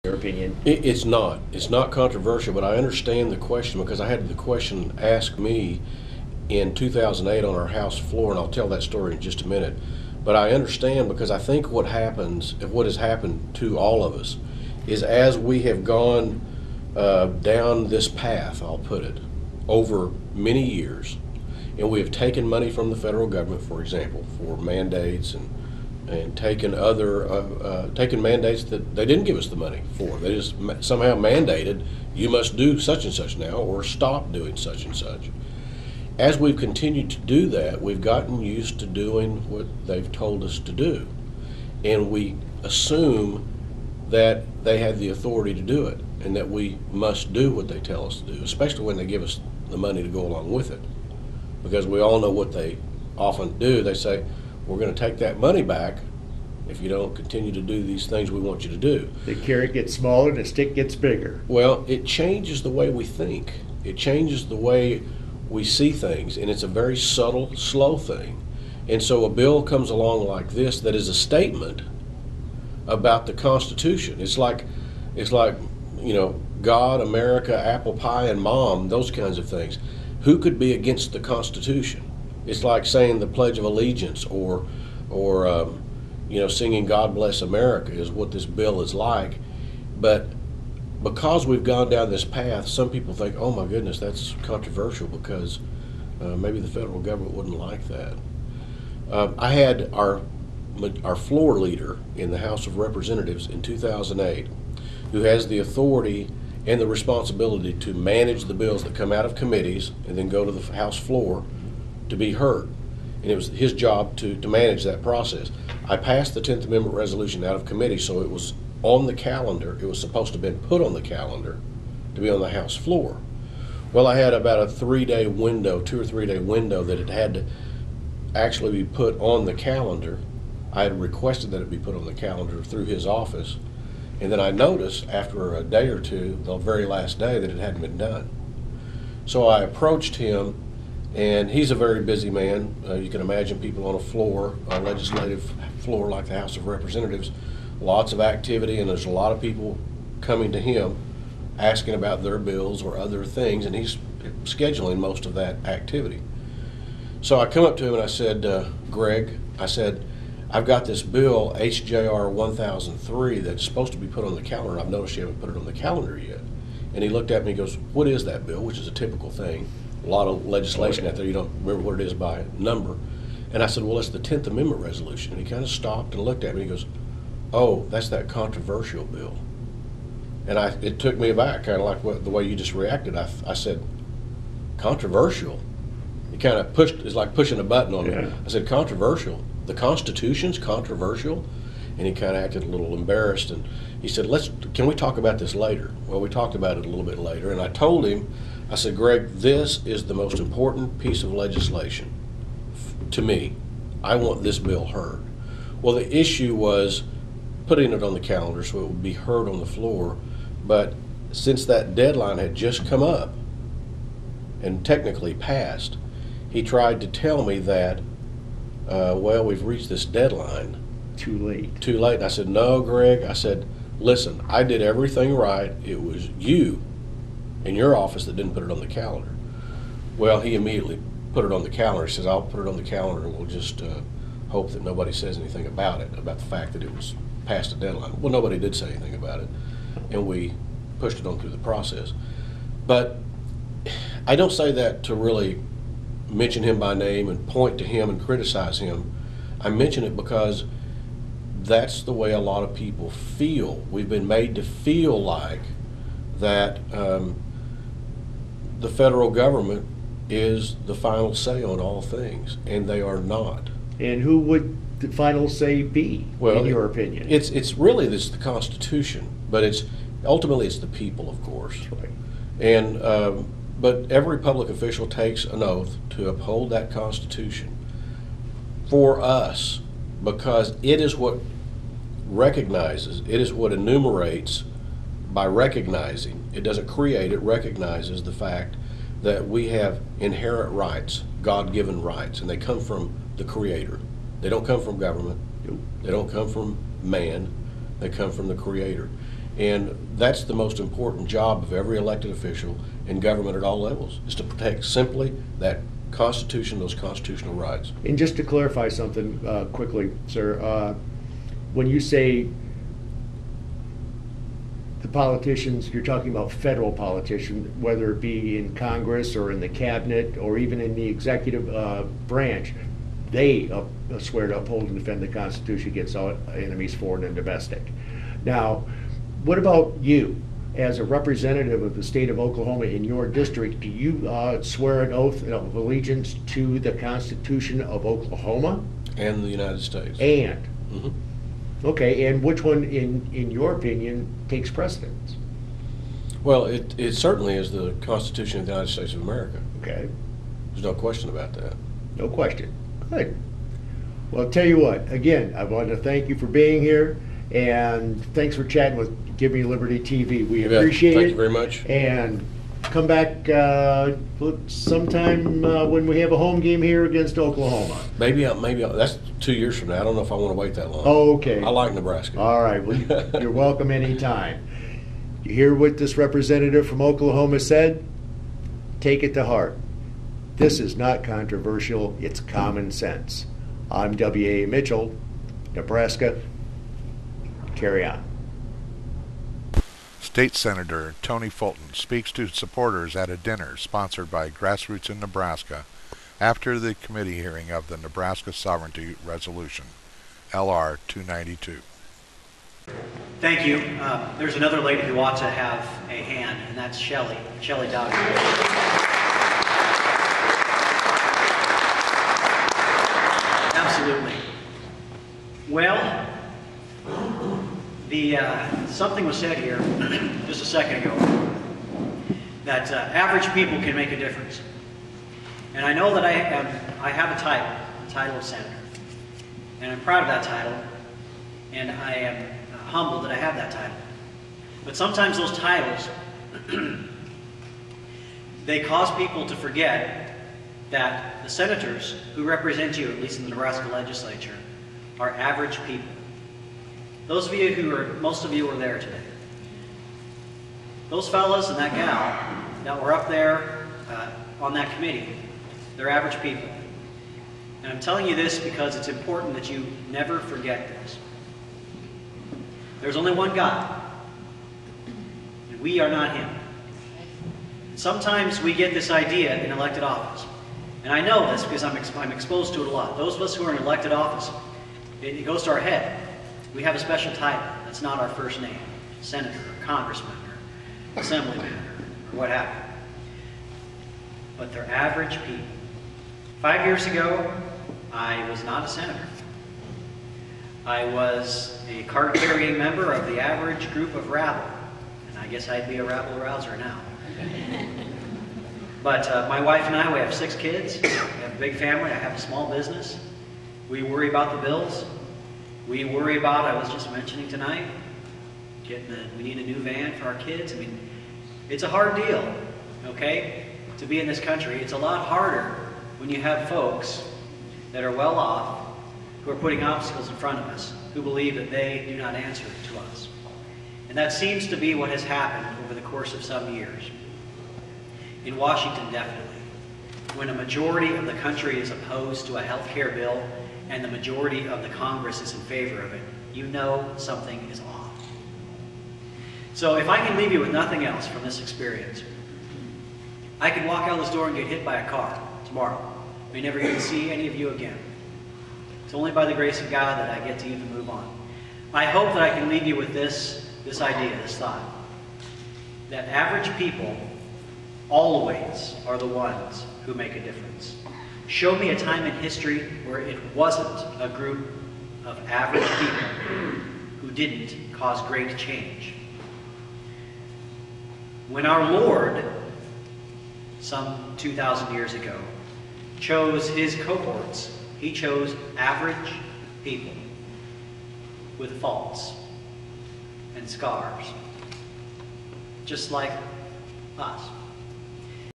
your opinion? It's not. It's not controversial, but I understand the question because I had the question asked me in 2008 on our House floor, and I'll tell that story in just a minute. But I understand because I think what has happened to all of us, is as we have gone down this path, I'll put it, over many years, and we have taken money from the federal government, for example, for mandates and taken taken mandates that they didn't give us the money for. They just somehow mandated, you must do such and such now, or stop doing such and such. As we've continued to do that, we've gotten used to doing what they've told us to do. And we assume that they have the authority to do it and that we must do what they tell us to do, especially when they give us the money to go along with it. Because we all know what they often do. They say, we're going to take that money back if you don't continue to do these things we want you to do. The carrot gets smaller and the stick gets bigger. Well, it changes the way we think. It changes the way we see things, and it's a very subtle, slow thing. And so a bill comes along like this that is a statement about the Constitution. It's like, you know, God, America, apple pie, and mom, those kinds of things. Who could be against the Constitution? It's like saying the Pledge of Allegiance or you know, singing God Bless America is what this bill is like. But because we've gone down this path, some people think, oh my goodness, that's controversial because maybe the federal government wouldn't like that. I had our floor leader in the House of Representatives in 2008, who has the authority and the responsibility to manage the bills that come out of committees and then go to the House floor to be heard. And it was his job to manage that process. I passed the 10th Amendment resolution out of committee, so it was on the calendar. It was supposed to have been put on the calendar to be on the House floor. Well, I had about a 3-day window, 2 or 3 day window that it had to actually be put on the calendar. I had requested that it be put on the calendar through his office, and then I noticed after a day or two, the very last day, that it hadn't been done. So I approached him, and he's a very busy man. You can imagine people on a floor, a legislative floor like the House of Representatives, lots of activity, and there's a lot of people coming to him asking about their bills or other things, and he's scheduling most of that activity. So I come up to him and I said, Greg, I said, I've got this bill, HJR 1003, that's supposed to be put on the calendar. I've noticed you haven't put it on the calendar yet. And he looked at me and goes, what is that bill? Which is a typical thing. A lot of legislation out there, you don't remember what it is by number. And I said, well, it's the 10th Amendment resolution. And he kind of stopped and looked at me and he goes, oh, that's that controversial bill. And it took me aback, kind of like the way you just reacted. I said, controversial? He kind of pushed, it's like pushing a button on me. I said, controversial? The Constitution's controversial? And he kind of acted a little embarrassed, and he said, can we talk about this later? Well, we talked about it a little bit later, and I told him, I said, Greg, this is the most important piece of legislation to me. I want this bill heard. Well, the issue was putting it on the calendar so it would be heard on the floor, but since that deadline had just come up and technically passed, he tried to tell me that, well, we've reached this deadline. Too late. Too late. And I said, no, Greg. I said, listen, I did everything right. It was you in your office that didn't put it on the calendar. Well, he immediately put it on the calendar. He says, I'll put it on the calendar and we'll just hope that nobody says anything about it, about the fact that it was past a deadline. Well, nobody did say anything about it, and we pushed it on through the process. But I don't say that to really mention him by name and point to him and criticize him. I mention it because that's the way a lot of people feel. We've been made to feel like that the federal government is the final say on all things, and they are not. And who would the final say be, in your opinion? It's really the Constitution, but ultimately it's the people, of course. Right. And but every public official takes an oath to uphold that Constitution for us, because it is what recognizes, it is what enumerates by recognizing. It doesn't create, it recognizes the fact that we have inherent rights, God-given rights, and they come from the Creator. They don't come from government. They don't come from man. They come from the Creator. And that's the most important job of every elected official in government at all levels, is to protect simply that Constitution, those constitutional rights. And just to clarify something quickly, sir, when you say the politicians, you're talking about federal politicians, whether it be in Congress or in the cabinet or even in the executive branch, they swear to uphold and defend the Constitution against all enemies, foreign and domestic. Now, what about you? As a representative of the state of Oklahoma in your district, do you swear an oath of allegiance to the Constitution of Oklahoma? And the United States. And? Mm-hmm. Okay, and which one, in your opinion, takes precedence? Well, it certainly is the Constitution of the United States of America. Okay. There's no question about that. No question. Good. Well, I'll tell you what, again, I want to thank you for being here, and thanks for chatting with Give Me Liberty TV. We appreciate it. Thank you very much. And come back sometime when we have a home game here against Oklahoma. Maybe that's 2 years from now. I don't know if I want to wait that long. Oh, okay. I like Nebraska. All right. Well, you're welcome anytime. You hear what this representative from Oklahoma said? Take it to heart. This is not controversial. It's common sense. I'm W.A. Mitchell, Nebraska. Carry on. State Senator Tony Fulton speaks to supporters at a dinner sponsored by Grassroots in Nebraska after the committee hearing of the Nebraska Sovereignty Resolution, LR 292. Thank you. There's another lady who ought to have a hand, and that's Shelley Dowd. Absolutely. Well, something was said here just a second ago that average people can make a difference. And I know that I have a title of senator. And I'm proud of that title. And I am humbled that I have that title. But sometimes those titles, they cause people to forget that the senators who represent you, at least in the Nebraska legislature, are average people. Those of you most of you were there today. Those fellas and that gal that were up there on that committee, they're average people. And I'm telling you this because it's important that you never forget this. There's only one God, and we are not Him. Sometimes we get this idea in elected office. And I know this because I'm exposed to it a lot. Those of us who are in elected office, it goes to our head. We have a special title. That's not our first name. Senator, or congressman, or assemblyman, or what have you. But they're average people. 5 years ago, I was not a senator. I was a card-carrying member of the average group of rabble. And I guess I'd be a rabble-rouser now. But my wife and I, we have 6 kids. We have a big family. I have a small business. We worry about the bills. We worry about, I was just mentioning tonight, we need a new van for our kids. I mean, it's a hard deal, okay, to be in this country. It's a lot harder when you have folks that are well off, who are putting obstacles in front of us, who believe that they do not answer to us. And that seems to be what has happened over the course of some years. In Washington, definitely. When a majority of the country is opposed to a health care bill and the majority of the Congress is in favor of it, you know something is off. So if I can leave you with nothing else from this experience, I could walk out this door and get hit by a car tomorrow. I may never even see any of you again. It's only by the grace of God that I get to even move on. I hope that I can leave you with this idea, this thought, that average people always are the ones who make a difference. Show me a time in history where it wasn't a group of average people who didn't cause great change. When our Lord, some 2,000 years ago, chose His cohorts, He chose average people with faults and scars, just like us.